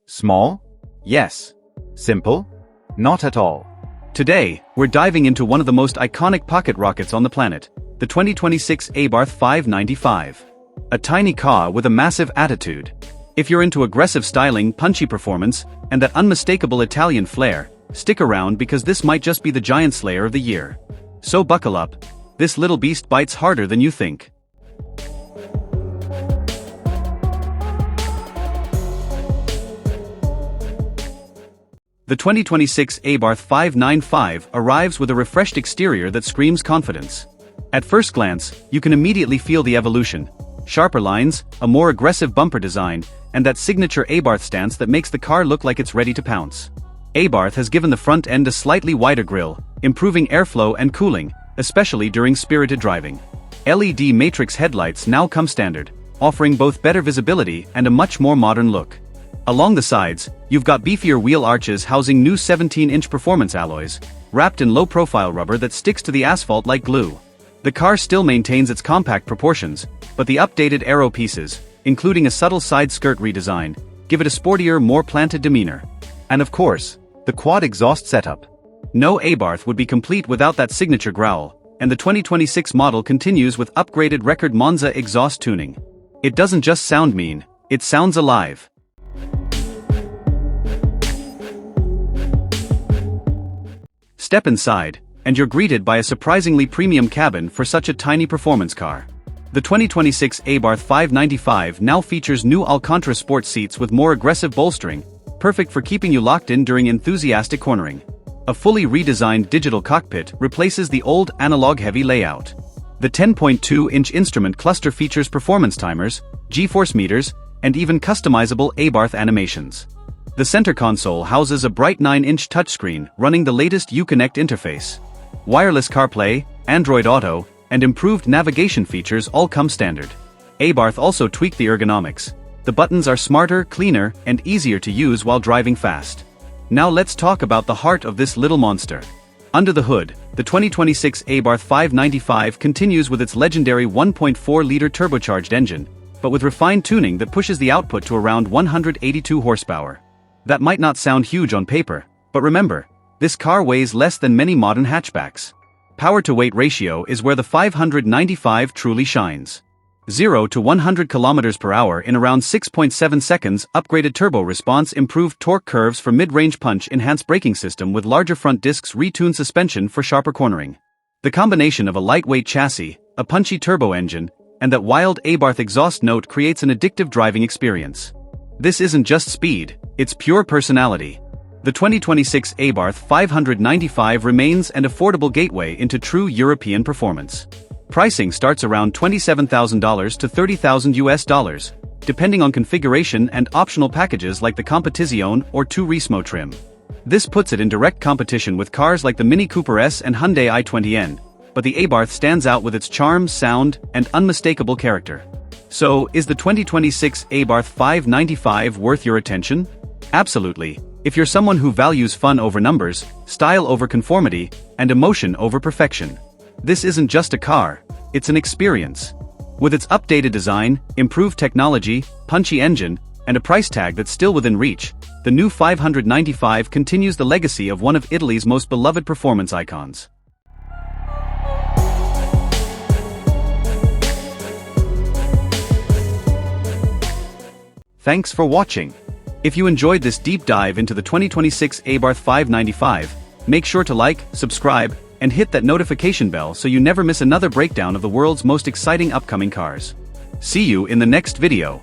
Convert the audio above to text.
Small? Yes. Simple? Not at all. Today, we're diving into one of the most iconic pocket rockets on the planet, the 2026 Abarth 595. A tiny car with a massive attitude. If you're into aggressive styling, punchy performance, and that unmistakable Italian flair, stick around because this might just be the giant slayer of the year. So buckle up. This little beast bites harder than you think. The 2026 Abarth 595 arrives with a refreshed exterior that screams confidence. At first glance, you can immediately feel the evolution. Sharper lines, a more aggressive bumper design, and that signature Abarth stance that makes the car look like it's ready to pounce. Abarth has given the front end a slightly wider grille, improving airflow and cooling, especially during spirited driving. LED matrix headlights now come standard, offering both better visibility and a much more modern look. Along the sides, you've got beefier wheel arches housing new 17-inch performance alloys, wrapped in low-profile rubber that sticks to the asphalt like glue. The car still maintains its compact proportions, but the updated aero pieces, including a subtle side skirt redesign, give it a sportier, more planted demeanor. And of course, the quad exhaust setup. No Abarth would be complete without that signature growl, and the 2026 model continues with upgraded record Monza exhaust tuning. It doesn't just sound mean, it sounds alive. Step inside, and you're greeted by a surprisingly premium cabin for such a tiny performance car. The 2026 Abarth 595 now features new Alcantara sport seats with more aggressive bolstering, perfect for keeping you locked in during enthusiastic cornering. A fully redesigned digital cockpit replaces the old analog-heavy layout. The 10.2-inch instrument cluster features performance timers, G-force meters, and even customizable Abarth animations. The center console houses a bright 9-inch touchscreen running the latest Uconnect interface. Wireless CarPlay, Android Auto, and improved navigation features all come standard. Abarth also tweaked the ergonomics. The buttons are smarter, cleaner, and easier to use while driving fast. Now let's talk about the heart of this little monster. Under the hood, the 2026 Abarth 595 continues with its legendary 1.4-liter turbocharged engine, but with refined tuning that pushes the output to around 182 horsepower. That might not sound huge on paper, but remember, this car weighs less than many modern hatchbacks. Power-to-weight ratio is where the 595 truly shines. 0 to 100 km/h in around 6.7 seconds. Upgraded turbo response, improved torque curves for mid-range punch, enhanced braking system with larger front discs, retuned suspension for sharper cornering. The combination of a lightweight chassis, a punchy turbo engine, and that wild Abarth exhaust note creates an addictive driving experience. This isn't just speed, it's pure personality. The 2026 Abarth 595 remains an affordable gateway into true European performance. Pricing starts around $27,000 to $30,000, depending on configuration and optional packages like the Competizione or Turismo trim. This puts it in direct competition with cars like the Mini Cooper S and Hyundai i20N, but the Abarth stands out with its charm, sound, and unmistakable character. So, is the 2026 Abarth 595 worth your attention? Absolutely, if you're someone who values fun over numbers, style over conformity, and emotion over perfection. This isn't just a car, it's an experience. With its updated design, improved technology, punchy engine, and a price tag that's still within reach, the new 595 continues the legacy of one of Italy's most beloved performance icons. Thanks for watching. If you enjoyed this deep dive into the 2026 Abarth 595, make sure to like, subscribe, and hit that notification bell so you never miss another breakdown of the world's most exciting upcoming cars. See you in the next video.